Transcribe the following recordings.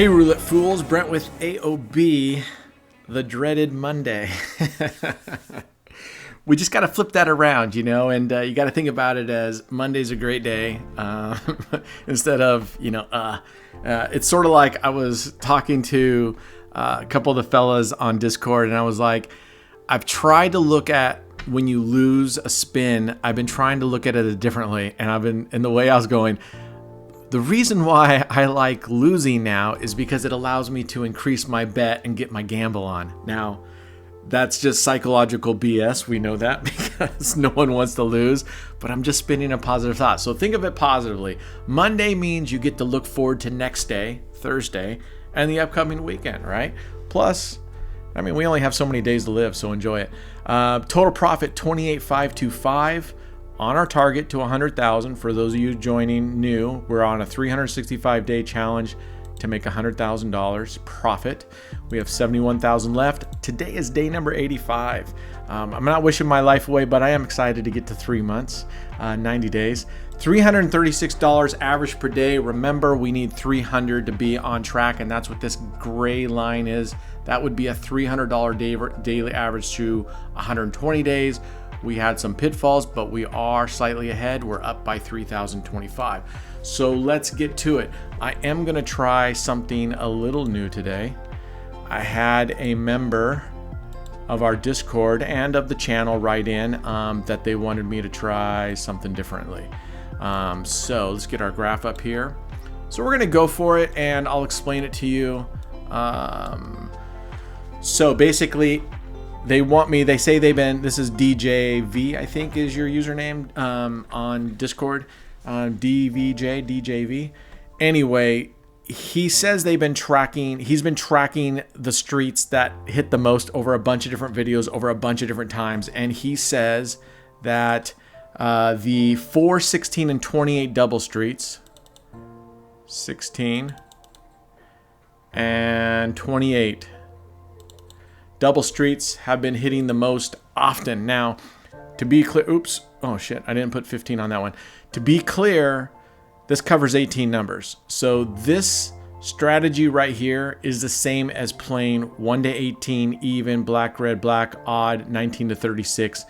Hey, Roulette Fools, Brent with AOB, the dreaded Monday. We just got to flip that around, and you got to think about it as Monday's a great day instead of, it's sort of like I was talking to a couple of the fellas on Discord, and I was like, I've tried to look at when you lose a spin, I've been trying to look at it differently, and the way I was going, the reason why I like losing now is because it allows me to increase my bet and get my gamble on. Now, that's just psychological BS. We know that because no one wants to lose, but I'm just spinning a positive thought. So think of it positively. Monday means you get to look forward to next day, Thursday, and the upcoming weekend, right? Plus, we only have so many days to live, so enjoy it. Total profit 28,525. On our target to 100,000. For those of you joining new, we're on a 365-day challenge to make $100,000 profit. We have 71,000 left. Today is day number 85. I'm not wishing my life away, but I am excited to get to 3 months, 90 days. $336 average per day. Remember, we need 300 to be on track, and that's what this gray line is. That would be a $300 daily average to 120 days. We had some pitfalls, but we are slightly ahead. We're up by 3,025. So let's get to it. I am going to try something a little new today. I had a member of our Discord and of the channel write in that they wanted me to try something differently. So let's get our graph up here. So we're going to go for it, and I'll explain it to you. So basically, they say this is DJV, I think is your username on Discord, DJV. Anyway, he says he's been tracking the streets that hit the most over a bunch of different videos, over a bunch of different times. And he says that the 4, 16, and 28 double streets, 16 and 28, double streets have been hitting the most often. Now, to be clear, I didn't put 15 on that one. To be clear, this covers 18 numbers. So this strategy right here is the same as playing 1 to 18, even, black, red, black, odd, 19 to 36,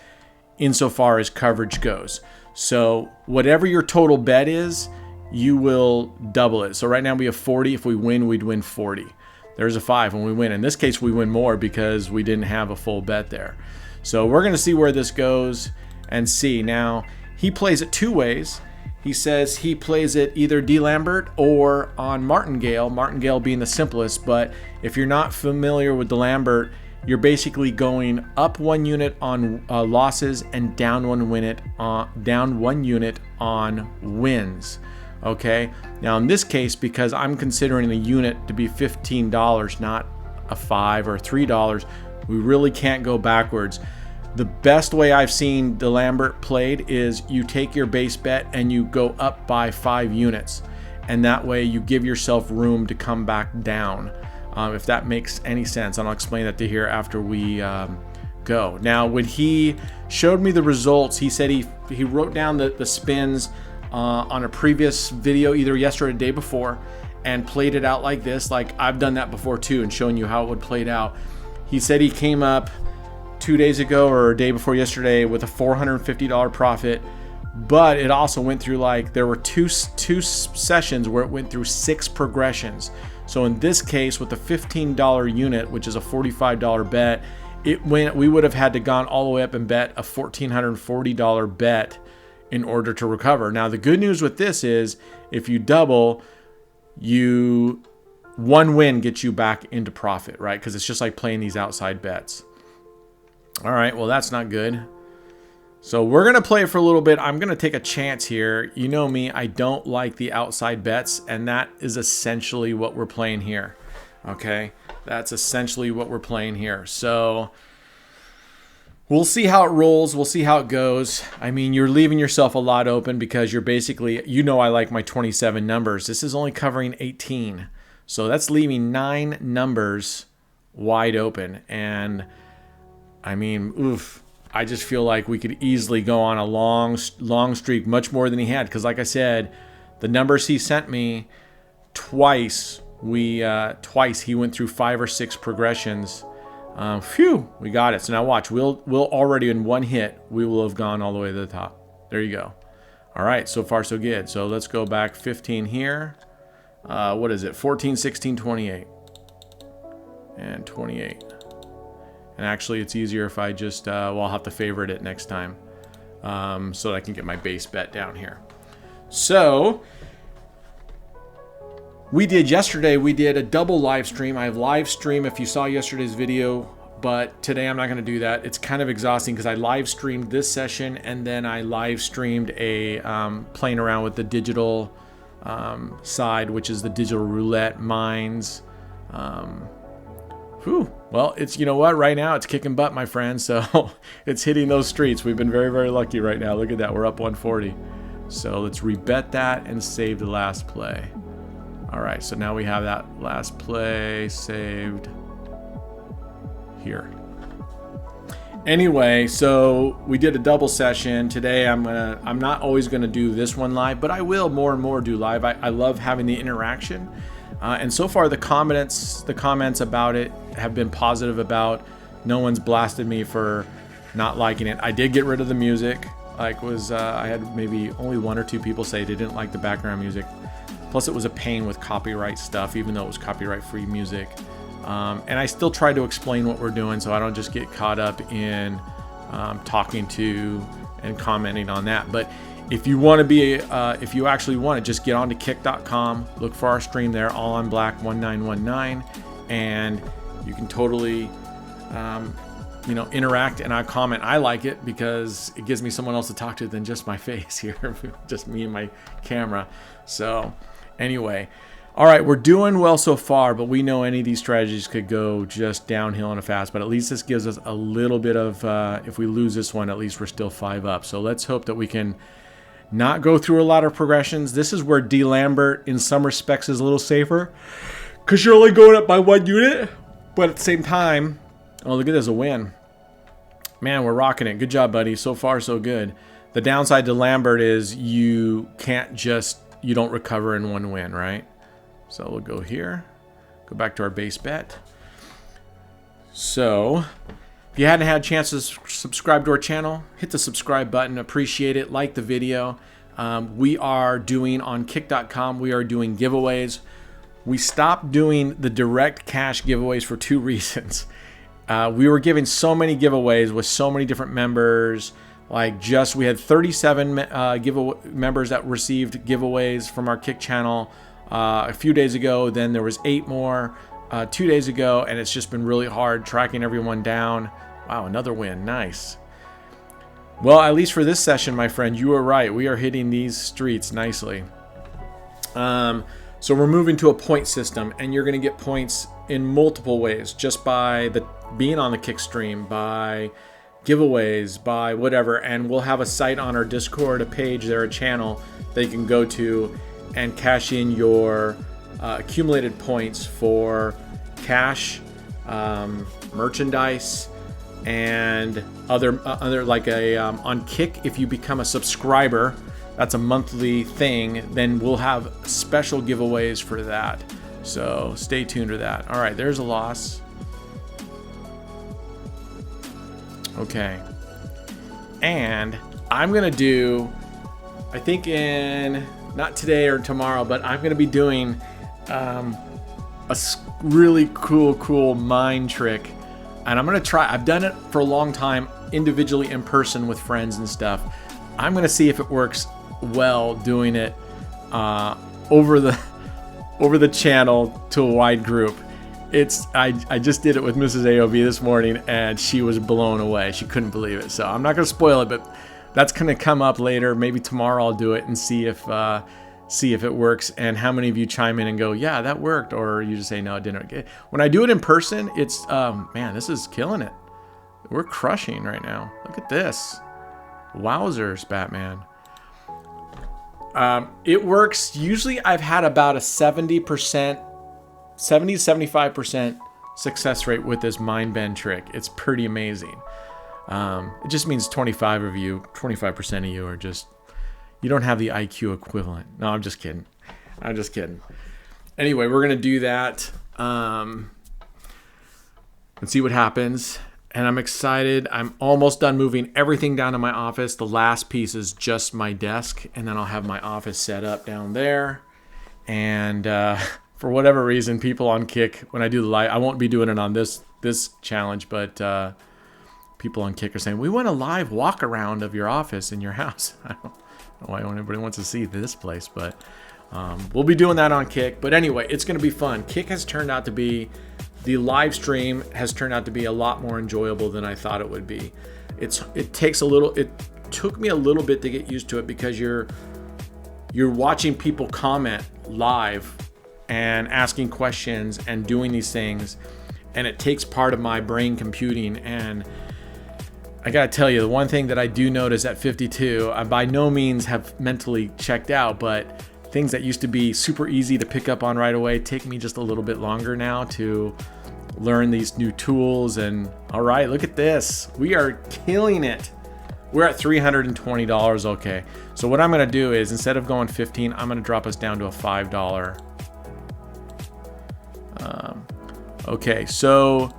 insofar as coverage goes. So whatever your total bet is, you will double it. So right now we have 40. If we win, we'd win 40. There's a 5 when we win. In this case, we win more because we didn't have a full bet there. So we're going to see where this goes and see. Now, he plays it 2 ways. He says he plays it either D. Lambert or on martingale, martingale being the simplest. But if you're not familiar with the Lambert, you're basically going up 1 unit on losses and down 1 unit on wins. Okay, now in this case, because I'm considering the unit to be $15, not a $5 or $3, we really can't go backwards. The best way I've seen the Lambert played is you take your base bet and you go up by 5 units, and that way you give yourself room to come back down, if that makes any sense. And I'll explain that to here after we go. Now, when he showed me the results, he said he wrote down the spins on a previous video, either yesterday or the day before, and played it out like this. Like I've done that before too, and shown you how it would play out. He said he came up 2 days ago or a day before yesterday with a $450 profit, but it also went through, like, there were two sessions where it went through 6 progressions. So in this case, with the $15 unit, which is a $45 bet, we would have had to gone all the way up and bet a $1,440 bet in order to recover. Now, the good news with this is if you double, one win gets you back into profit, right? Because it's just like playing these outside bets. All right, well, that's not good. So we're going to play it for a little bit. I'm going to take a chance here. You know me, I don't like the outside bets, and that is essentially what we're playing here. Okay, that's essentially what we're playing here. So we'll see how it rolls. We'll see how it goes. You're leaving yourself a lot open because you're basically, I like my 27 numbers. This is only covering 18. So that's leaving 9 numbers wide open. And I just feel like we could easily go on a long streak, much more than he had. Because like I said, the numbers he sent me twice we twice he went through 5 or 6 progressions. Phew, we got it. So now watch, we'll already in one hit, we will have gone all the way to the top. There you go. All right, so far so good. So let's go back 15 here. What is it? 14, 16, 28. And 28. And actually it's easier if I just, well, I'll have to favorite it next time. So that I can get my base bet down here. So yesterday we did a double live stream. I live stream if you saw yesterday's video, but today I'm not going to do that. It's kind of exhausting because I live streamed this session and then I live streamed a playing around with the digital side, which is the digital roulette mines. Well, it's, you know what, right now it's kicking butt, my friend. So it's hitting those streets. We've been very, very lucky right now. Look at that, we're up 140. So let's rebet that and save the last play. All right, so now we have that last play saved here. Anyway, so we did a double session today. I'm not always gonna do this one live, but I will more and more do live. I love having the interaction, and so far the comments about it have been positive. About no one's blasted me for not liking it. I did get rid of the music. I had maybe only 1 or 2 people say they didn't like the background music. Plus it was a pain with copyright stuff, even though it was copyright-free music. And I still try to explain what we're doing so I don't just get caught up in talking to and commenting on that. But if you want to be, if you actually want to, just get on to kick.com, look for our stream there, all on black 1919, and you can totally, interact and I comment. I like it because it gives me someone else to talk to than just my face here, just me and my camera. So anyway, all right, we're doing well so far, but we know any of these strategies could go just downhill in a fast, but at least this gives us a little bit of, if we lose this one, at least we're still 5 up. So let's hope that we can not go through a lot of progressions. This is where D. Lambert in some respects is a little safer because you're only going up by 1 unit, but at the same time, oh, look at this, a win. Man, we're rocking it. Good job, buddy. So far, so good. The downside to Lambert is you don't recover in 1 win, right? So we'll go here, go back to our base bet. So if you hadn't had a chance to subscribe to our channel, hit the subscribe button. Appreciate it. Like the video. We are doing on kick.com, we are doing giveaways. We stopped doing the direct cash giveaways for 2 reasons. We were giving so many giveaways with so many different members. We had 37 members that received giveaways from our Kick channel a few days ago. Then there was 8 more 2 days ago, and it's just been really hard tracking everyone down. Wow, another win. Nice. Well, at least for this session, my friend, you were right. We are hitting these streets nicely. So we're moving to a point system, and you're going to get points in multiple ways, just by being on the Kick stream, by giveaways, by whatever. And we'll have a site on our Discord, a page there, a channel that you can go to and cash in your accumulated points for cash, merchandise, and other on Kick. If you become a subscriber, that's a monthly thing, then we'll have special giveaways for that. So stay tuned to that. All right, there's a loss. Okay. And I'm going to do, I think not today or tomorrow, but I'm going to be doing a really cool mind trick. And I'm going to try, I've done it for a long time, individually in person with friends and stuff. I'm going to see if it works well doing it over the channel to a wide group. I just did it with Mrs. AOV this morning, and she was blown away. She couldn't believe it. So I'm not going to spoil it, but that's going to come up later. Maybe tomorrow I'll do it and see if it works, and how many of you chime in and go, yeah, that worked, or you just say, no, it didn't. When I do it in person, it's man, this is killing it. We're crushing right now. Look at this. Wowzers, Batman. It works. Usually I've had about a 70-75% success rate with this mind bend trick. It's pretty amazing. It just means 25% of you are just, you don't have the IQ equivalent. No, I'm just kidding. Anyway, we're going to do that and see what happens. And I'm excited. I'm almost done moving everything down to my office. The last piece is just my desk, and then I'll have my office set up down there. And for whatever reason, people on Kick, when I do the live, I won't be doing it on this challenge, but people on Kick are saying, we want a live walk around of your office in your house. I don't know why anybody wants to see this place, but we'll be doing that on Kick. But anyway, it's going to be fun. Kick has turned out to be, the live stream has turned out to be a lot more enjoyable than I thought it would be. It took me a little bit to get used to it, because you're watching people comment live and asking questions and doing these things, and it takes part of my brain computing. And I gotta tell you, the one thing that I do notice at 52, I by no means have mentally checked out, but things that used to be super easy to pick up on right away take me just a little bit longer now to learn these new tools. And all right, look at this. We are killing it. We're at $320. Okay. So what I'm going to do is, instead of going 15, I'm going to drop us down to a $5. Okay. So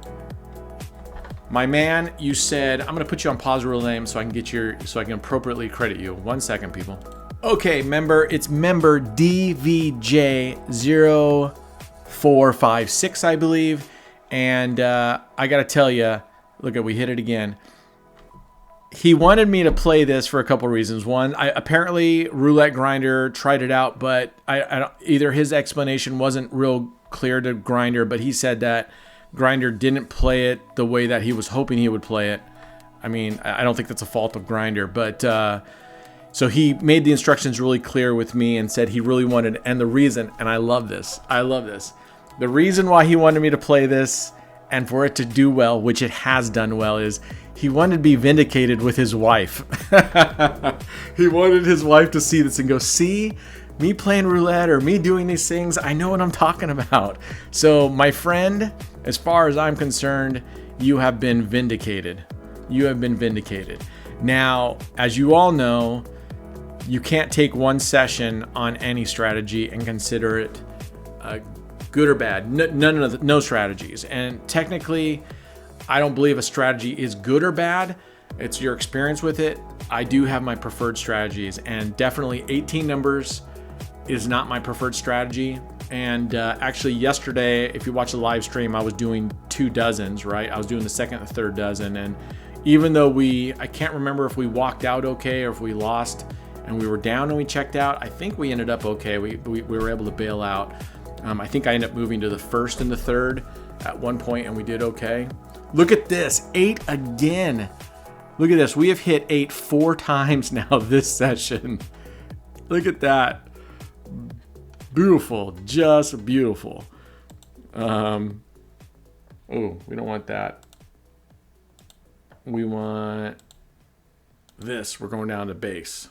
my man, you said, I'm going to put you on pause real name so I can appropriately credit you. 1 second, people. Okay, member, it's member DVJ0456, I believe. And I got to tell you, look at, we hit it again. He wanted me to play this for a couple reasons. One, apparently Roulette Grinder tried it out, but either his explanation wasn't real clear to Grinder, but he said that Grinder didn't play it the way that he was hoping he would play it. I mean, I don't think that's a fault of Grinder, but so he made the instructions really clear with me and said he really wanted, and the reason, and I love this, the reason why he wanted me to play this and for it to do well, which it has done well, is he wanted to be vindicated with his wife. He wanted his wife to see this and go, see, me playing roulette or me doing these things, I know what I'm talking about. So my friend, as far as I'm concerned, you have been vindicated. You have been vindicated. Now, as you all know, you can't take one session on any strategy and consider it good or bad. No strategies. And technically, I don't believe a strategy is good or bad. It's your experience with it. I do have my preferred strategies, and definitely 18 numbers is not my preferred strategy. And actually yesterday, if you watch the live stream, I was doing 2 dozens, right? I was doing the second and third dozen. And even though I can't remember if we walked out okay or if we lost and we were down and we checked out, I think we ended up okay. We were able to bail out. I think I ended up moving to the first and the third at one point, and we did okay. Look at this, 8 again. Look at this, we have hit 8 4 times now this session. Look at that. Beautiful, just beautiful. Oh, we don't want that. We want this. We're going down to base.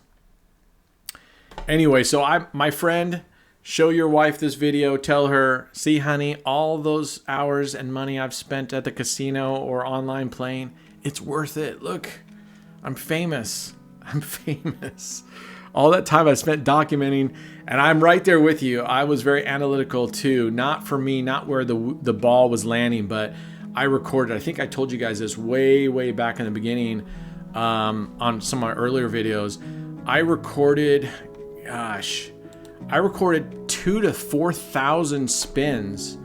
Anyway, so my friend, show your wife this video. Tell her, see, honey, all those hours and money I've spent at the casino or online playing, it's worth it. Look, I'm famous. I'm famous. All that time I spent documenting, and I'm right there with you. I was very analytical too. Not for me, not where the ball was landing, but I recorded. I think I told you guys this way back in the beginning on some of my earlier videos. I recorded 2,000 to 4,000 spins,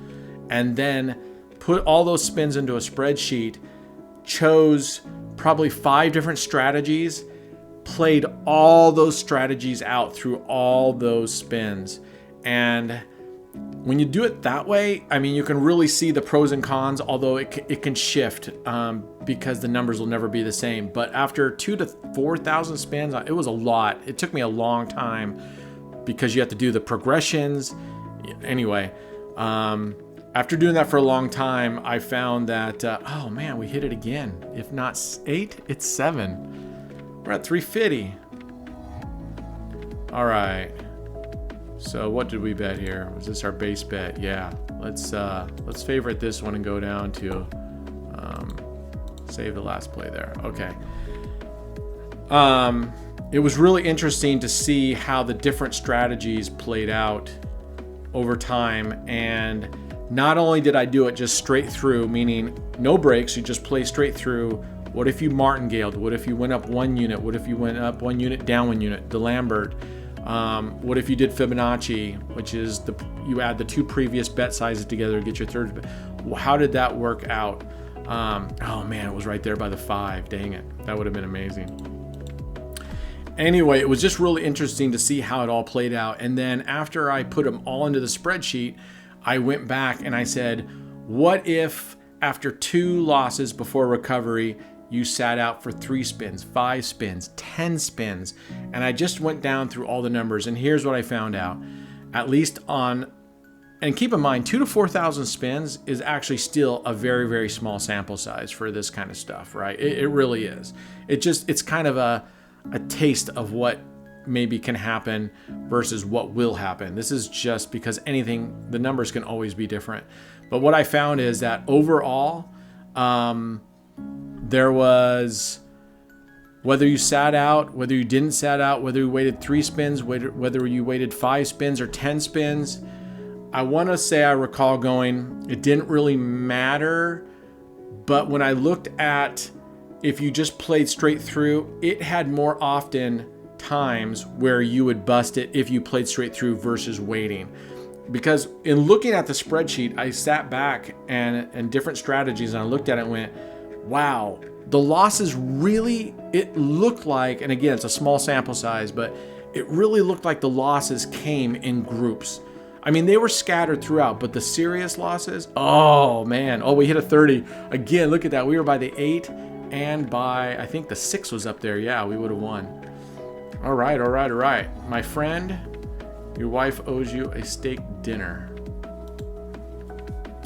and then put all those spins into a spreadsheet, chose probably 5 different strategies, played all those strategies out through all those spins. And when you do it that way, I mean, you can really see the pros and cons, although it can shift because the numbers will never be the same. But after 2,000 to 4,000 spins, it was a lot. It took me a long time because you have to do the progressions. Anyway, after doing that for a long time, I found that, oh man, we hit it again. If not 8, it's 7. We're at 350. All right. So what did we bet here? Was this our base bet? Yeah. Let's favorite this one and go down to save the last play there. Okay. It was really interesting to see how the different strategies played out over time. And not only did I do it just straight through, meaning no breaks, you just play straight through. What if you martingaled? What if you went up 1 unit? What if you went up 1 unit, down 1 unit? The Lambert. What if you did Fibonacci, which is you add the 2 previous bet sizes together to get your third bet? How did that work out? Oh man, it was right there by the 5. Dang it. That would have been amazing. Anyway, it was just really interesting to see how it all played out. And then after I put them all into the spreadsheet, I went back and I said, what if after 2 losses before recovery, you sat out for 3 spins, 5 spins, 10 spins? And I just went down through all the numbers, and here's what I found out. At least on, and keep in mind, 2,000 to 4,000 spins is actually still a very, very small sample size for this kind of stuff, right? It really is. It's kind of a taste of what maybe can happen versus what will happen. This is just because the numbers can always be different. But what I found is that overall, there was, whether you sat out, whether you didn't sat out, whether you waited 3 spins, whether you waited 5 spins or 10 spins, I want to say I recall going, it didn't really matter. But when I looked at, if you just played straight through, it had more often times where you would bust it if you played straight through versus waiting. Because in looking at the spreadsheet, I sat back and different strategies, and I looked at it and went, wow, the losses really, it looked like, and again, it's a small sample size, but it really looked like the losses came in groups. I mean, they were scattered throughout, but the serious losses, oh man, we hit a 30. Again, look at that. We were by the 8 and by, I think the 6 was up there. Yeah, we would have won. All right. My friend, your wife owes you a steak dinner.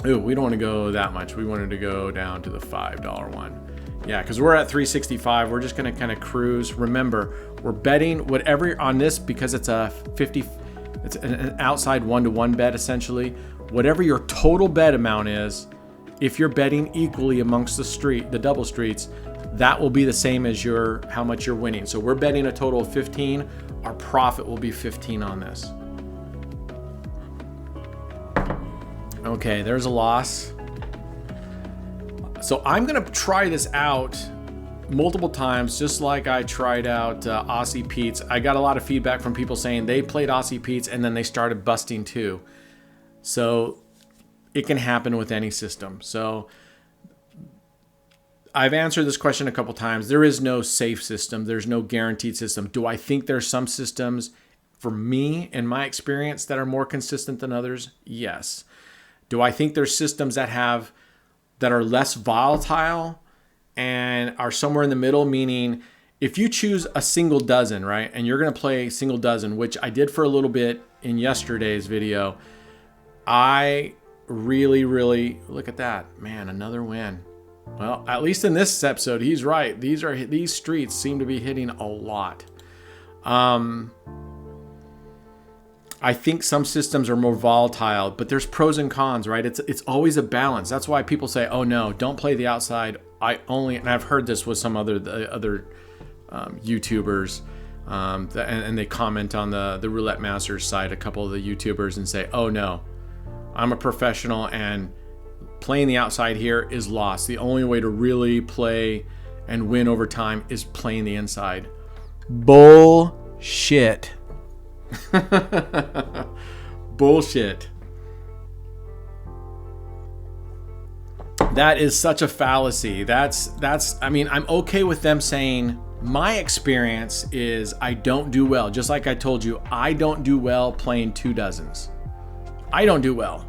Ooh, we don't want to go that much. We wanted to go down to the $5 one. Yeah, because we're at 365. We're just going to kind of cruise. Remember, we're betting whatever on this because it's a 50, it's an outside 1-to-1 bet essentially. Whatever your total bet amount is, if you're betting equally amongst the double streets, that will be the same as how much you're winning. So we're betting a total of 15. Our profit will be 15 on this. Okay, there's a loss. So I'm gonna try this out multiple times, just like I tried out Aussie Pete's. I got a lot of feedback from people saying they played Aussie Pete's and then they started busting too. So it can happen with any system. So I've answered this question a couple times. There is no safe system. There's no guaranteed system. Do I think there's some systems, for me, in my experience, that are more consistent than others? Yes. Do I think there's systems that are less volatile and are somewhere in the middle? Meaning, if you choose a single dozen, right, and you're going to play single dozen, which I did for a little bit in yesterday's video, I really, look at that, man, another win. Well, at least in this episode, he's right. These streets seem to be hitting a lot. I think some systems are more volatile, but there's pros and cons, right? It's always a balance. That's why people say, "Oh no, don't play the outside." And I've heard this with some other YouTubers, and they comment on the Roulette Masters site, a couple of the YouTubers, and say, "Oh no, I'm a professional and playing the outside here is lost. The only way to really play and win over time is playing the inside." Bullshit. Bullshit. That is such a fallacy. I mean, I'm okay with them saying my experience is I don't do well. Just like I told you, I don't do well playing 2 dozens. I don't do well.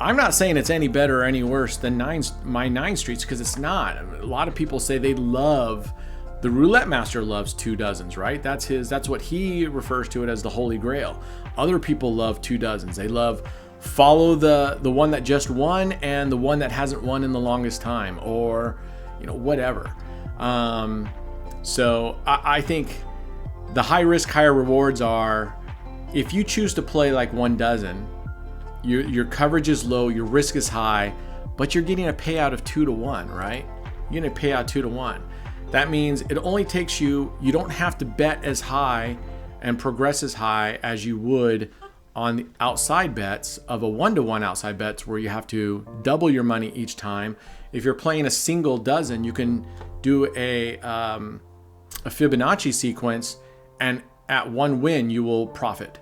I'm not saying it's any better or any worse than my 9 streets, because it's not. A lot of people say they love, the Roulette Master loves 2 dozens, right? That's what he refers to it as, the Holy Grail. Other people love 2 dozens. They love follow the one that just won and the one that hasn't won in the longest time, or whatever. So I think the high risk, higher rewards are, if you choose to play like 1 dozen, your coverage is low, your risk is high, but you're getting a payout of 2-to-1, right? You're getting a payout 2-to-1. That means it only takes you don't have to bet as high and progress as high as you would on the outside bets of a 1-to-1 outside bets where you have to double your money each time. If you're playing a single dozen, you can do a Fibonacci sequence, and at one win you will profit.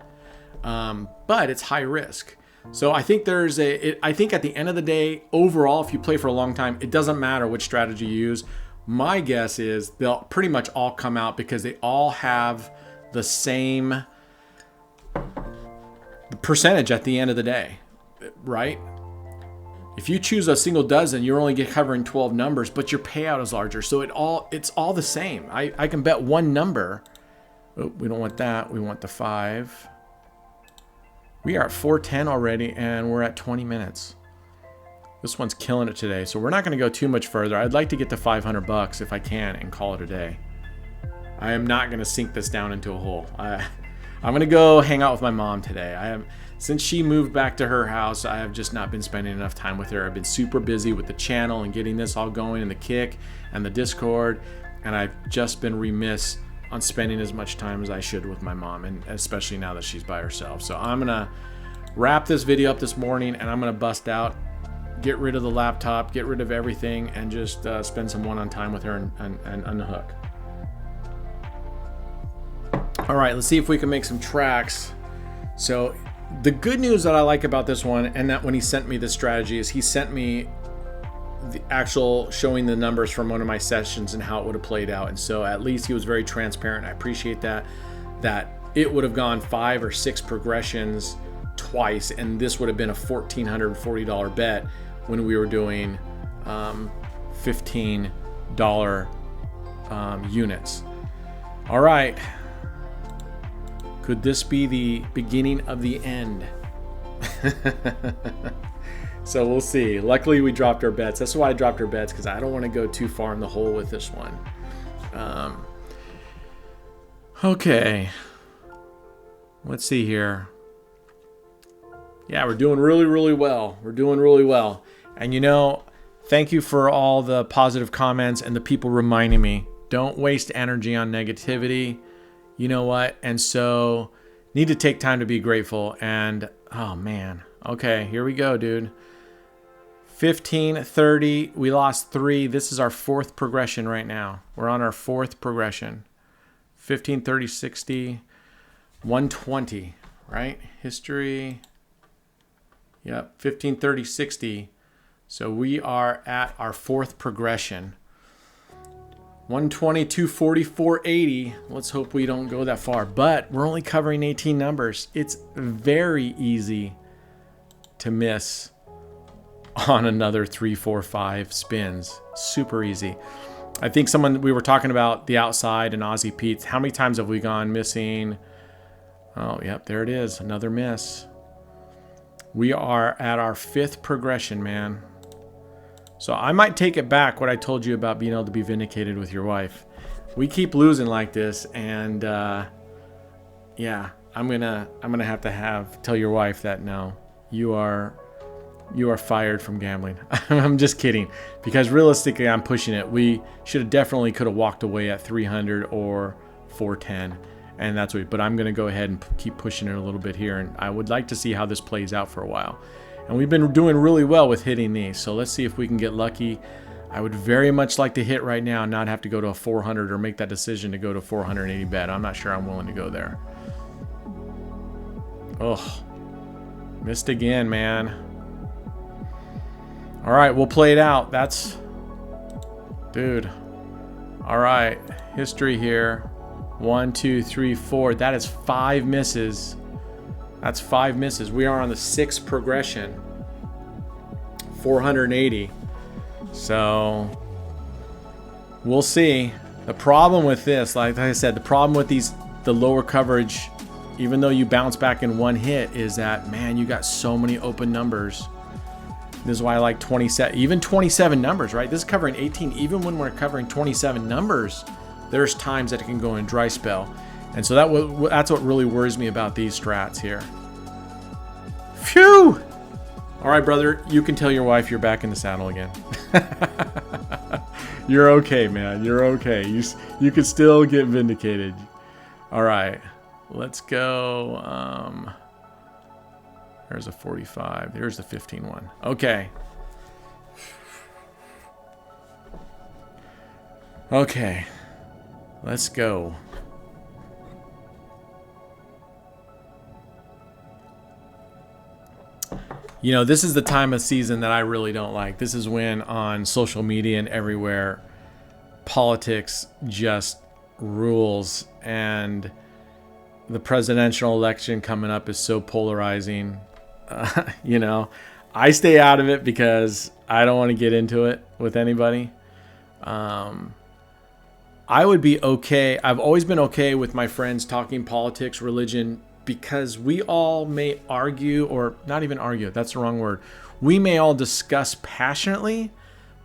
But it's high risk. So I think I think at the end of the day, overall, if you play for a long time, it doesn't matter which strategy you use. My guess is they'll pretty much all come out because they all have the same percentage at the end of the day, right? If you choose a single dozen, you're only covering 12 numbers, but your payout is larger. So it's all the same. I can bet one number. Oh, we don't want that. We want the 5. We are at 410 already, and we're at 20 minutes. This one's killing it today, so we're not going to go too much further. I'd like to get to $500 if I can and call it a day. I am not going to sink this down into a hole. I'm going to go hang out with my mom today. Since she moved back to her house, I have just not been spending enough time with her. I've been super busy with the channel and getting this all going, and the Kick and the Discord, and I've just been remiss on spending as much time as I should with my mom, and especially now that she's by herself. So I'm going to wrap this video up this morning, and I'm going to bust out, get rid of the laptop, get rid of everything, and just spend some one-on-one time with her and unhook. All right, let's see if we can make some tracks. So the good news that I like about this one, and that when he sent me this strategy, is he sent me the actual showing the numbers from one of my sessions and how it would have played out. And so at least he was very transparent. I appreciate that it would have gone 5 or 6 progressions twice, and this would have been a $1,440 bet when we were doing $15 units. All right. Could this be the beginning of the end? So we'll see. Luckily, we dropped our bets. That's why I dropped our bets, because I don't want to go too far in the hole with this one. Okay. Let's see here. Yeah, we're doing really, really well. We're doing really well. And thank you for all the positive comments and the people reminding me, don't waste energy on negativity. You know what? And so need to take time to be grateful. And oh man. Okay, here we go, dude. 15, 30, we lost 3. This is our 4th progression right now. We're on our 4th progression. 15, 30, 60, 120, right? History. Yep, 15, 30, 60. So we are at our 4th progression. 120, 240, 480. Let's hope we don't go that far. But we're only covering 18 numbers. It's very easy to miss on another 3, 4, 5 spins. Super easy. I think we were talking about the outside and Aussie Pete's. How many times have we gone missing? Oh, yep, there it is. Another miss. We are at our 5th progression, man. So I might take it back what I told you about being able to be vindicated with your wife. We keep losing like this, and yeah, I'm gonna have to tell your wife that no, you are fired from gambling. I'm just kidding, because realistically, I'm pushing it. We could have walked away at 300 or 410, and that's what. But I'm gonna go ahead and keep pushing it a little bit here, and I would like to see how this plays out for a while. And we've been doing really well with hitting these, so let's see if we can get lucky. I would very much like to hit right now and not have to go to a 400 or make that decision to go to 480 bet. I'm not sure I'm willing to go there. Oh, missed again, man. All right, we'll play it out. Dude. All right, history here. 1, 2, 3, 4. That is 5 misses. That's 5 misses. We are on the 6th progression. 480. So we'll see. The problem with this, like I said, the problem with the lower coverage, even though you bounce back in one hit, is that, man, you got so many open numbers. This is why I like 27, even 27 numbers, right? This is covering 18. Even when we're covering 27 numbers, there's times that it can go in dry spell. And so that's what really worries me about these strats here. Phew! All right, brother, you can tell your wife you're back in the saddle again. You're okay, man. You're okay. You can still get vindicated. All right, let's go. There's a 45. There's the 15 one. Okay. Okay. Let's go. You know, this is the time of season that I really don't like. This is when on social media and everywhere, politics just rules, and the presidential election coming up is so polarizing. You know, I stay out of it because I don't want to get into it with anybody. I would be okay. I've always been okay with my friends talking politics, religion, because we all may argue, or not even argue, that's the wrong word. We may all discuss passionately,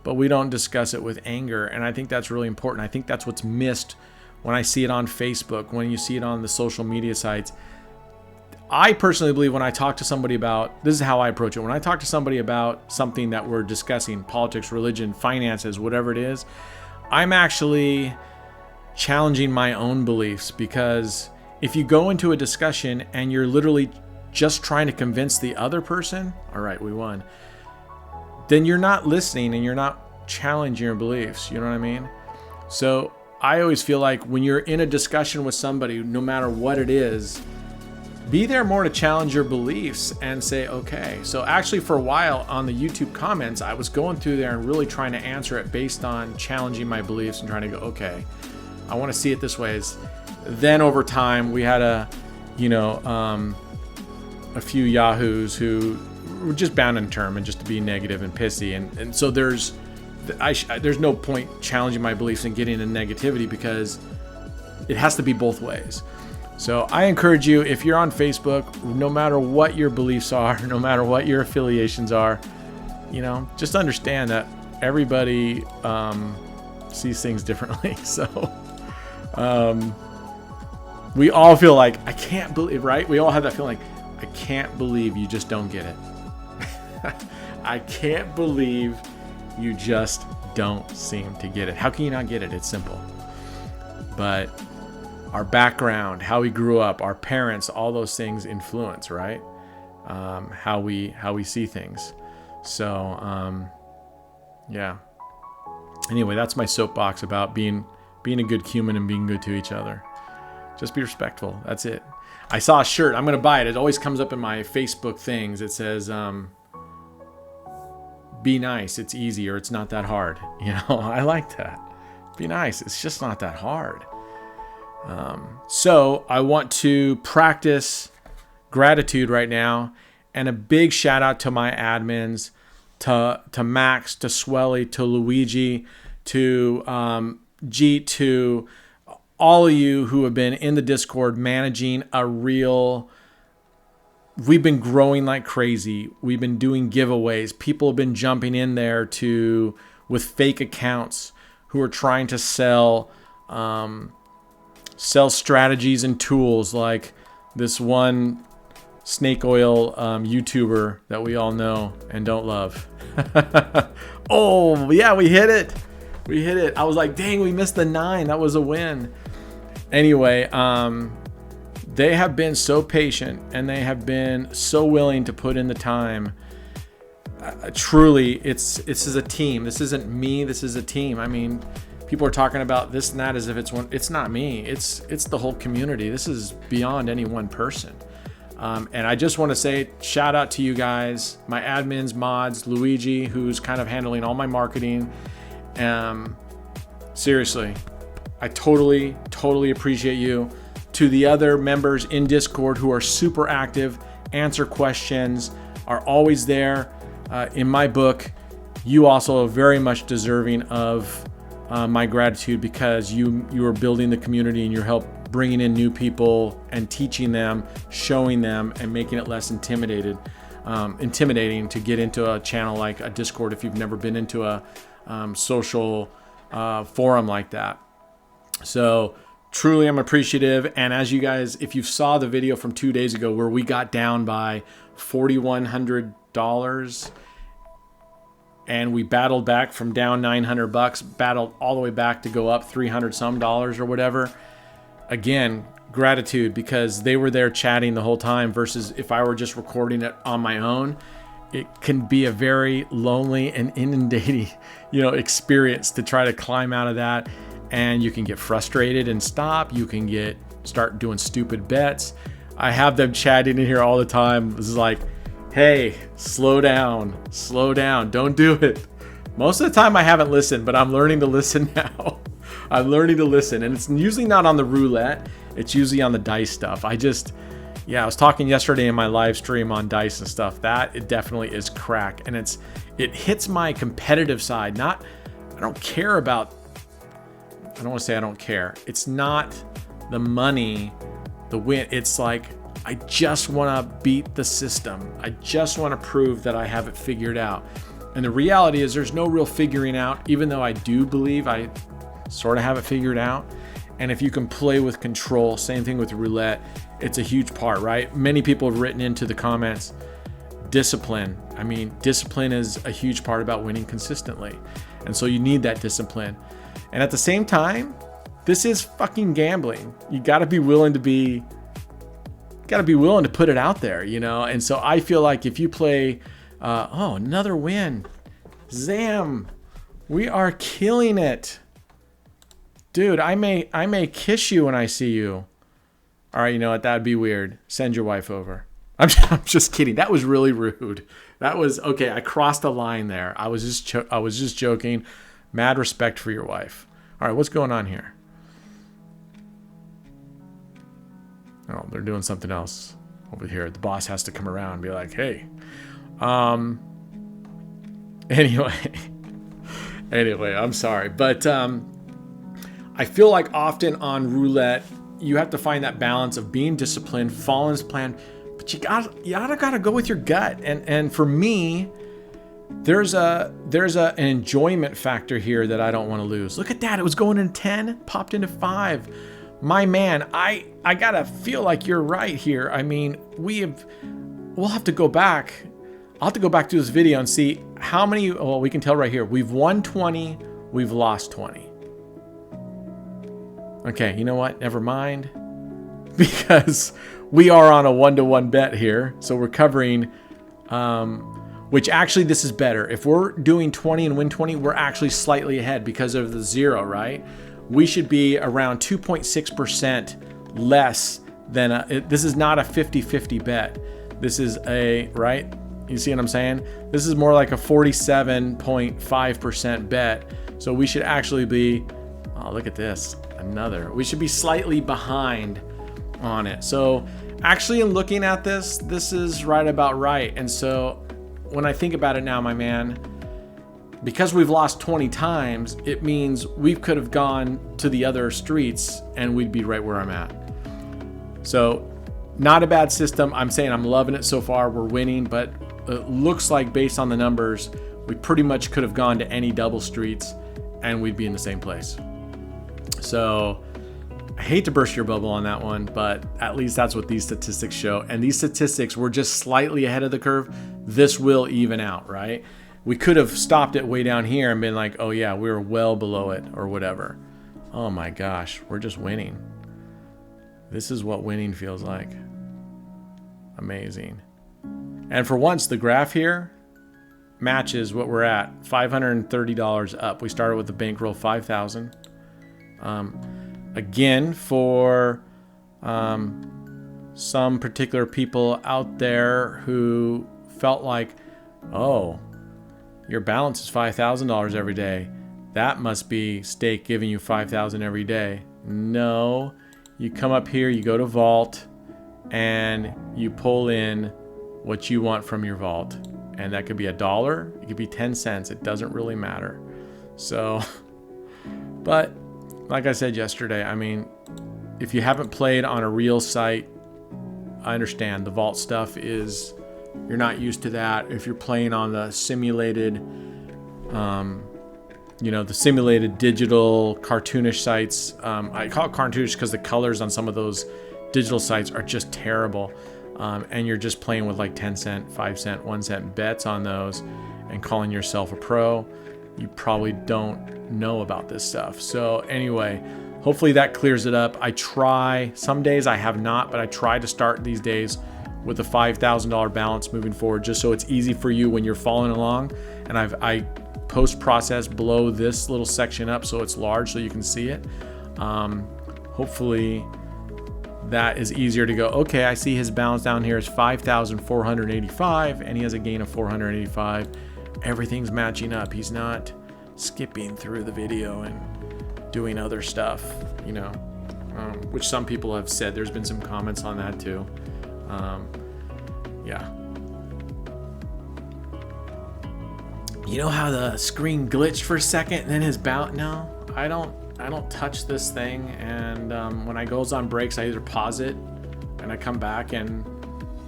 but we don't discuss it with anger. And I think that's really important. I think that's what's missed when I see it on Facebook, when you see it on the social media sites. I personally believe when I talk to somebody about, this is how I approach it. When I talk to somebody about something that we're discussing, politics, religion, finances, whatever it is, I'm actually challenging my own beliefs, because if you go into a discussion and you're literally just trying to convince the other person, all right, we won, then you're not listening and you're not challenging your beliefs. You know what I mean? So I always feel like when you're in a discussion with somebody, no matter what it is, be there more to challenge your beliefs and say, okay. So actually for a while on the YouTube comments, I was going through there and really trying to answer it based on challenging my beliefs and trying to go, okay, I want to see it this way. Then over time, we had a few yahoos who were just bound in term and just to be negative and pissy. And so there's no point challenging my beliefs and getting into negativity, because it has to be both ways. So I encourage you, if you're on Facebook, no matter what your beliefs are, no matter what your affiliations are, you know, just understand that everybody sees things differently. So we all feel like, I can't believe, right? We all have that feeling like, I can't believe you just don't get it. I can't believe you just don't seem to get it. How can you not get it? It's simple. But our background, how we grew up, our parents, all those things influence, right? How we see things. So, yeah. Anyway, that's my soapbox about being a good human and being good to each other. Just be respectful. That's it. I saw a shirt. I'm going to buy it. It always comes up in my Facebook things. It says, be nice. It's easy, or it's not that hard. You know, I like that. Be nice. It's just not that hard. So I want to practice gratitude right now, and a big shout out to my admins, to Max, to Swelly, to Luigi, to Jeet, to all of you who have been in the Discord managing we've been growing like crazy. We've been doing giveaways. People have been jumping in there with fake accounts who are trying to sell strategies and tools, like this one snake oil YouTuber that we all know and don't love. Oh, yeah, we hit it. I was like, dang, we missed the 9. That was a win. Anyway, they have been so patient and they have been so willing to put in the time. Truly, this is a team. This isn't me. This is a team. I mean, people are talking about this and that as if it's one. It's not me. It's the whole community. This is beyond any one person. And I just want to say shout out to you guys, my admins, mods, Luigi, who's kind of handling all my marketing. Seriously, I totally appreciate you. To the other members in Discord who are super active, answer questions, are always there. In my book, you also are very much deserving of my gratitude, because you are building the community and you're help bringing in new people and teaching them, showing them, and making it less intimidating to get into a channel like a Discord if you've never been into a social forum like that. So truly, I'm appreciative. And as you guys, if you saw the video from 2 days ago where we got down by $4,100 and we battled back from down $900, battled all the way back to go up $300 some or whatever. Again, gratitude because they were there chatting the whole time versus if I were just recording it on my own. It can be a very lonely and inundating, experience to try to climb out of that. And you can get frustrated and stop. You can start doing stupid bets. I have them chatting in here all the time. This is like, hey, slow down, don't do it. Most of the time I haven't listened, but I'm learning to listen now. I'm learning to listen. And it's usually not on the roulette. It's usually on the dice stuff. I was talking yesterday in my live stream on dice and stuff. It definitely is crack. And it hits my competitive side. I don't care about, I don't want to say I don't care. It's not the money, the win. It's like, I just want to beat the system. I just want to prove that I have it figured out. And the reality is there's no real figuring out, even though I do believe I sort of have it figured out. And if you can play with control, same thing with roulette, it's a huge part, right? Many people have written into the comments, discipline. I mean, discipline is a huge part about winning consistently. And so you need that discipline. And at the same time, this is fucking gambling. You got to be willing to put it out there, And so I feel like if you play, another win. Zam, we are killing it. Dude, I may kiss you when I see you. All right, you know what? That'd be weird. Send your wife over. I'm just kidding. That was really rude. That was okay. I crossed a line there. I was just joking. Mad respect for your wife. All right, what's going on here? Oh, they're doing something else over here. The boss has to come around and be like, hey. Anyway, I'm sorry. But I feel like often on roulette, you have to find that balance of being disciplined, following this plan, but you gotta go with your gut. And for me, there's an enjoyment factor here that I don't want to lose. Look at that. It was going in 10, popped into 5. My man, I gotta feel like you're right here. I mean, we'll have to go back. I'll have to go back to this video and see how many, well, we can tell right here. We've won 20, we've lost 20. Okay, you know what? Never mind. Because we are on a 1-to-1 bet here. So we're covering, which actually this is better. If we're doing 20 and win 20, we're actually slightly ahead because of the 0, right? We should be around 2.6% less than this is not a 50-50 bet. This is right? You see what I'm saying? This is more like a 47.5% bet. So we should actually be, oh, look at this. We should be slightly behind on it. So actually in looking at this is right about right. And so when I think about it now, my man, because we've lost 20 times, it means we could have gone to the other streets and we'd be right where I'm at. So not a bad system. I'm saying I'm loving it so far. We're winning, but it looks like based on the numbers, we pretty much could have gone to any double streets and we'd be in the same place. So I hate to burst your bubble on that one, but at least that's what these statistics show. And these statistics, we're just slightly ahead of the curve. This will even out, right? We could have stopped it way down here and been like, oh yeah, we were well below it or whatever. Oh my gosh, we're just winning. This is what winning feels like. Amazing. And for once, the graph here matches what we're at. $530 up. We started with the bankroll 5,000. Again, for some particular people out there who felt like, oh, your balance is $5,000 every day. That must be stake giving you $5,000 every day. No, you come up here, you go to vault, and you pull in what you want from your vault. And that could be $1, it could be 10 cents. It doesn't really matter. So, but like I said yesterday, I mean, if you haven't played on a real site, I understand the vault stuff is, you're not used to that. If you're playing on the simulated, the simulated digital cartoonish sites, I call it cartoonish because the colors on some of those digital sites are just terrible. And you're just playing with like 10 cent, 5 cent, 1 cent bets on those and calling yourself a pro. You probably don't know about this stuff. So anyway, hopefully that clears it up. I try, some days I have not, but I try to start these days with a $5,000 balance moving forward, just so it's easy for you when you're following along. And I post-process blow this little section up so it's large so you can see it. Hopefully that is easier to go, okay, I see his balance down here is 5,485 and he has a gain of 485. Everything's matching up. He's not skipping through the video and doing other stuff, you know, which some people have said. There's been some comments on that too. Yeah. You know how the screen glitched for a second and then his bounce? No, I don't touch this thing, and when I goes on breaks, I either pause it and I come back and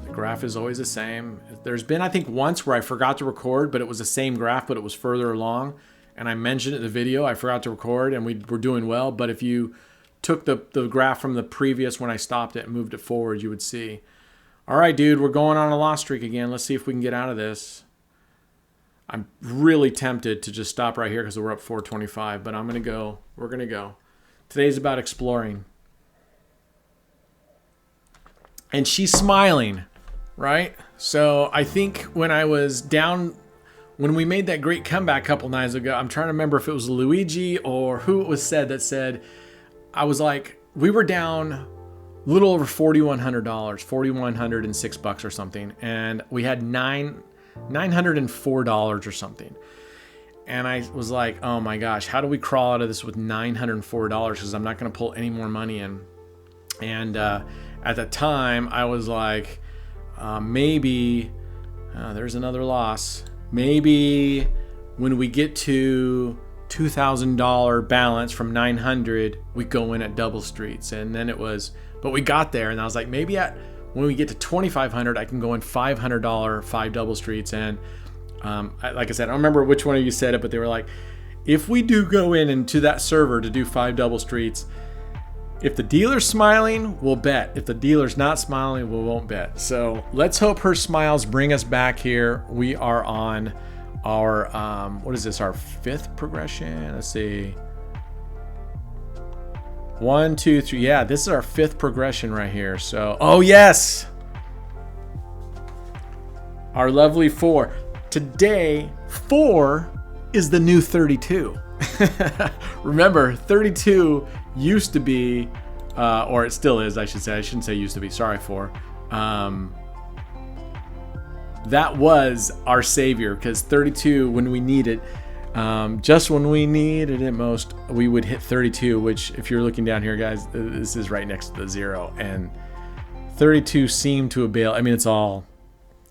the graph is always the same. There's been, I think, once where I forgot to record, but it was the same graph, but it was further along, and I mentioned it in the video. I forgot to record and we were doing well, but if you took the graph from the previous when I stopped it and moved it forward, you would see. All right, dude, we're going on a loss streak again. Let's see if we can get out of this. I'm really tempted to just stop right here because we're up 425, but I'm going to go. We're going to go. Today's about exploring. And she's smiling, right? So I think when I was down, when we made that great comeback a couple nights ago, I'm trying to remember if it was Luigi or who it was that said, I was like, we were down a little over $4,100, $4,106 or something. And we had $904 or something. And I was like, oh my gosh, how do we crawl out of this with $904? Because I'm not going to pull any more money in. And at the time, I was like, maybe, there's another loss. Maybe when we get to $2,000 balance from 900, we go in at double streets. And then it was, but we got there, and I was like, maybe when we get to 2,500, I can go in $500 5 double streets. And like I said, I don't remember which one of you said it, but they were like, if we do go into that server to do 5 double streets, if the dealer's smiling, we'll bet. If the dealer's not smiling, we won't bet. So let's hope her smiles bring us back here. We are on our, what is this, our 5th progression? Let's see. 1, 2, 3. Yeah, this is our 5th progression right here. So, oh yes, our lovely 4. Today, 4 is the new 32. Remember, 32 used to be, or it still is, I should say. I shouldn't say used to be. Sorry, 4. That was our savior, because 32, when we need it, just when we needed it most, we would hit 32, which if you're looking down here, guys, this is right next to the 0. And 32 seemed to avail. I mean, it's all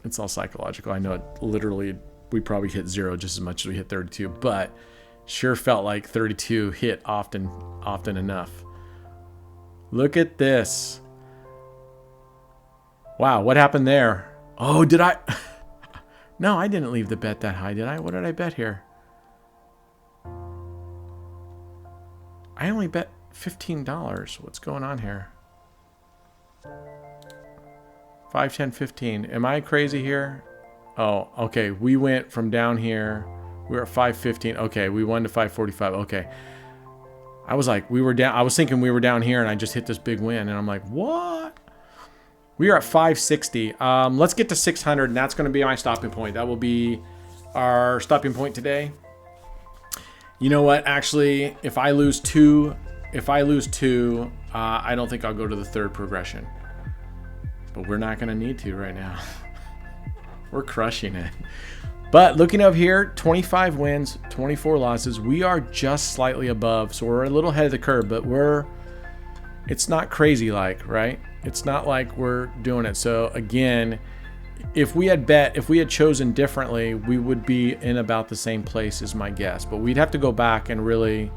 psychological. I know it literally, we probably hit 0 just as much as we hit 32, but sure felt like 32 hit often enough. Look at this. Wow, what happened there? Oh, did I? No, I didn't leave the bet that high, did I? What did I bet here? I only bet $15. What's going on here? 5, 10, 15. Am I crazy here? Oh, okay. We went from down here. We were at 515. Okay, we won to 545. Okay. I was like, we were down. I was thinking we were down here, and I just hit this big win, and I'm like, what? We are at 560. Let's get to 600, and that's going to be my stopping point. That will be our stopping point today. You know what? Actually, if I lose two, I don't think I'll go to the 3rd progression. But we're not going to need to right now. We're crushing it. But looking up here, 25 wins, 24 losses. We are just slightly above, so we're a little ahead of the curve, but it's not crazy like, right? It's not like we're doing it. So again, if we had chosen differently, we would be in about the same place is my guess. But we'd have to go back and really,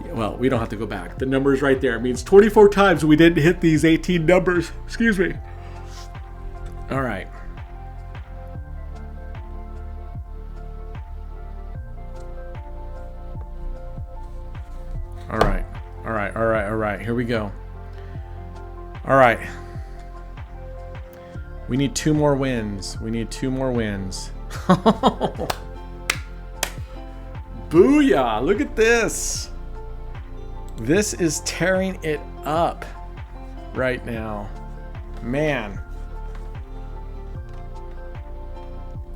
well, we don't have to go back. The number is right there. It means 24 times we didn't hit these 18 numbers. Excuse me. All right. All right. Here we go. All right. We need 2 more wins. Booyah! Look at this. This is tearing it up right now. Man.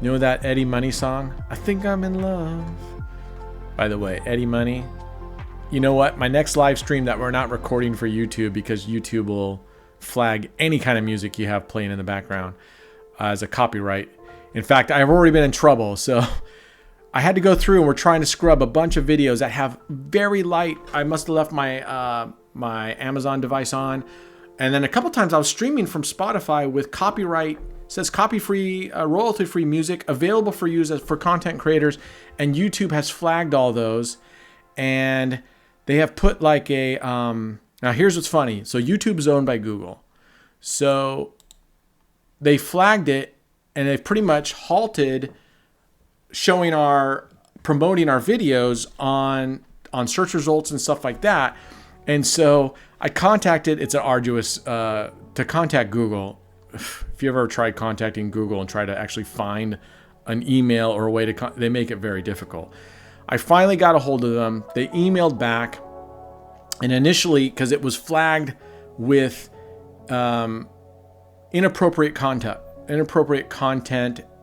You know that Eddie Money song? I think I'm in love. By the way, Eddie Money. You know what? My next live stream that we're not recording for YouTube, because YouTube will flag any kind of music you have playing in the background as a copyright. In fact, I've already been in trouble. So I had to go through and we're trying to scrub a bunch of videos that have very light. I must have left my my Amazon device on. And then a couple times I was streaming from Spotify with copyright, says copy-free, royalty-free music available for use for content creators. And YouTube has flagged all those. And they have put like a, now here's what's funny. So YouTube is owned by Google. So they flagged it and they've pretty much halted promoting our videos on search results and stuff like that. And so I contacted, it's an arduous, to contact Google. If you ever tried contacting Google and try to actually find an email or a way to, they make it very difficult. I finally got a hold of them. They emailed back, and initially, because it was flagged with inappropriate content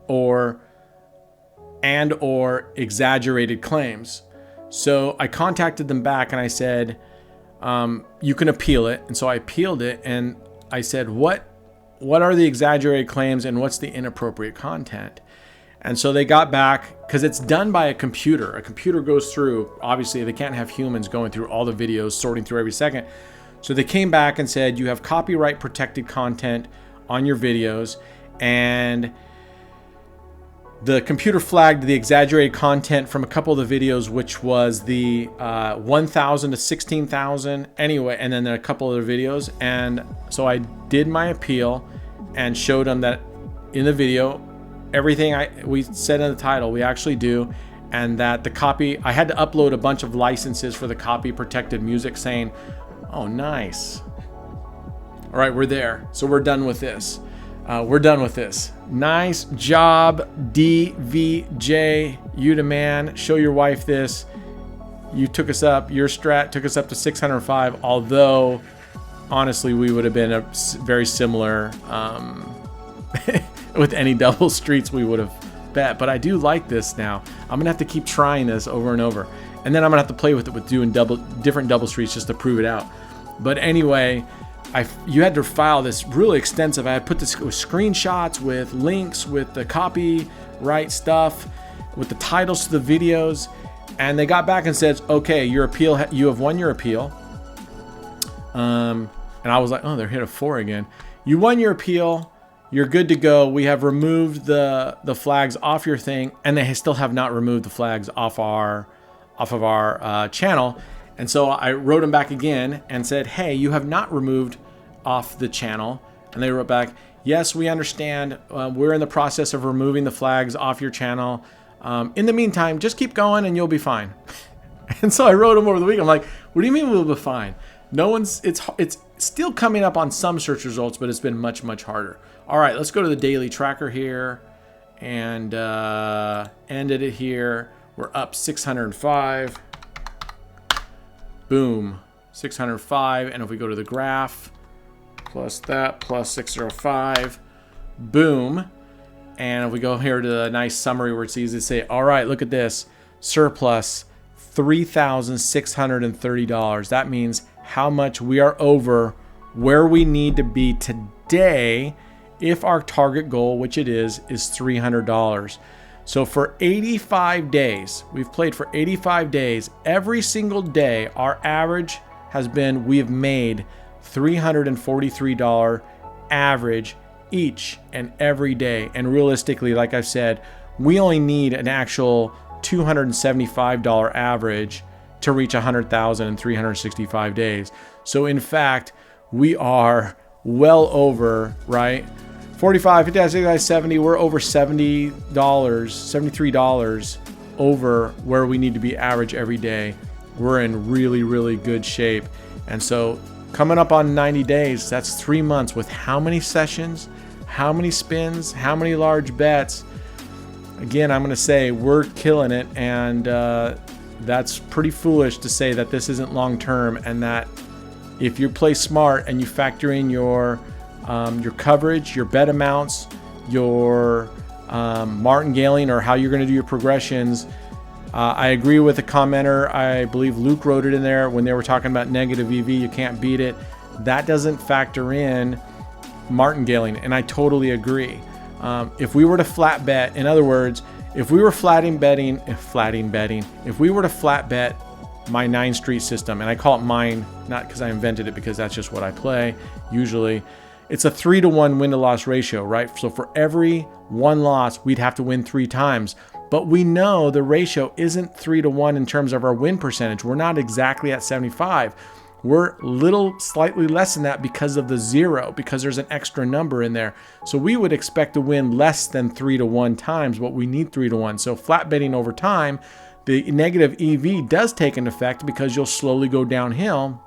or exaggerated claims. So I contacted them back and I said, you can appeal it. And so I appealed it and I said, what are the exaggerated claims and what's the inappropriate content? And so they got back, because it's done by a computer. A computer goes through, obviously they can't have humans going through all the videos, sorting through every second. So they came back and said, you have copyright protected content on your videos, and the computer flagged the exaggerated content from a couple of the videos, which was the 1,000 to 16,000 anyway, and then a couple other videos. And so I did my appeal and showed them that in the video, everything we said in the title, we actually do, and that the copy, I had to upload a bunch of licenses for the copy protected music saying, oh, nice. All right, we're there. So we're done with this. Nice job, DVJ. You the man. Show your wife this. You took us up. Your strat took us up to 605. Although, honestly, we would have been a very similar with any double streets we would have bet. But I do like this now. I'm gonna have to keep trying this over and over, and then I'm gonna have to play with it with doing different double streets just to prove it out. But anyway, you had to file this really extensive. I had put this with screenshots, with links, with the copyright stuff, with the titles to the videos, and they got back and said, okay, your appeal, you have won your appeal. And I was like, oh, they're hit a 4 again. You won your appeal. You're good to go. We have removed the flags off your thing, and they still have not removed the flags off of our channel. And so I wrote them back again and said, hey, you have not removed off the channel. And they wrote back, yes, we understand. We're in the process of removing the flags off your channel. In the meantime, just keep going and you'll be fine. And so I wrote them over the week. I'm like, what do you mean we'll be fine? It's still coming up on some search results, but it's been much, much harder. All right, let's go to the daily tracker here and ended it here. We're up 605. Boom, 605. And if we go to the graph, plus that, plus 605, boom. And if we go here to the nice summary where it's easy to say, all right, look at this, surplus $3,630. That means how much we are over where we need to be today if our target goal, which it is $300. So for 85 days, we've played for 85 days. Every single day, our average has been, we have made $343 average each and every day. And realistically, like I've said, we only need an actual $275 average to reach 100,000 in 365 days. So in fact, we are well over, right? 45, 50, 60, 70, we're over $70, $73 over where we need to be average every day. We're in really, really good shape. And so coming up on 90 days, that's 3 months with how many sessions, how many spins, how many large bets. Again, I'm going to say we're killing it. And that's pretty foolish to say that this isn't long term, and that if you play smart and you factor in your coverage, your bet amounts, your martingaling, or how you're going to do your progressions. I agree with the commenter. I believe Luke wrote it in there when they were talking about negative EV. You can't beat it. That doesn't factor in martingaling, and I totally agree. If we were to flat bet, in other words, if we were if we were to flat bet my 9 street system, and I call it mine, not because I invented it, because that's just what I play usually. It's a 3-to-1 win to loss ratio, right? So for every 1 loss, we'd have to win 3 times. But we know the ratio isn't 3-to-1 in terms of our win percentage. We're not exactly at 75. We're slightly less than that because of the 0, because there's an extra number in there. So we would expect to win less than 3-to-1 times what we need 3-to-1. So flat betting over time, the negative EV does take an effect because you'll slowly go downhill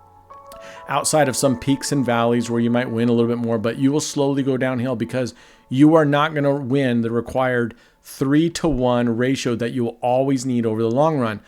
outside of some peaks and valleys where you might win a little bit more, but you will slowly go downhill because you are not going to win the required 3-to-1 ratio that you will always need over the long run.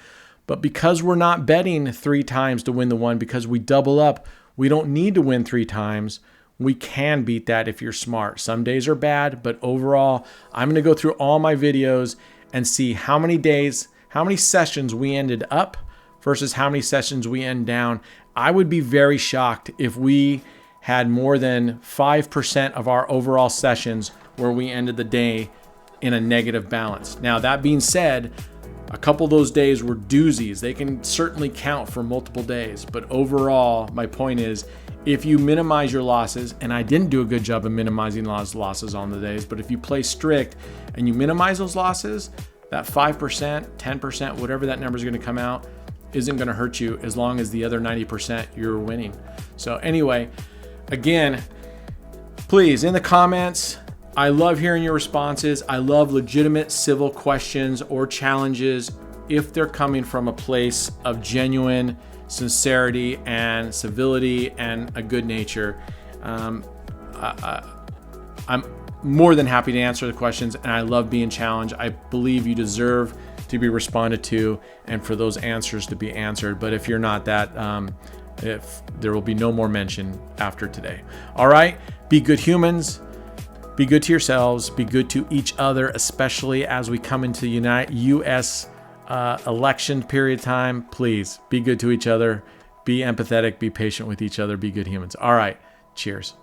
But because we're not betting 3 times to win the 1, because we double up, we don't need to win 3 times. We can beat that if you're smart. Some days are bad, but overall, I'm going to go through all my videos and see how many sessions we ended up versus how many sessions we end down. I would be very shocked if we had more than 5% of our overall sessions where we ended the day in a negative balance. Now, that being said, a couple of those days were doozies. They can certainly count for multiple days. But overall, my point is, if you minimize your losses, and I didn't do a good job of minimizing losses on the days, but if you play strict and you minimize those losses, that 5%, 10%, whatever that number is going to come out, isn't going to hurt you as long as the other 90% you're winning. So anyway, again, please, in the comments, I love hearing your responses. I love legitimate civil questions or challenges if they're coming from a place of genuine sincerity and civility and a good nature. I'm more than happy to answer the questions, and I love being challenged. I believe you deserve to be responded to and for those answers to be answered. But if you're not that, if there will be no more mention after today. All right, be good humans. Be good to yourselves. Be good to each other, especially as we come into U.S. Election period time. Please be good to each other. Be empathetic. Be patient with each other. Be good humans. All right. Cheers.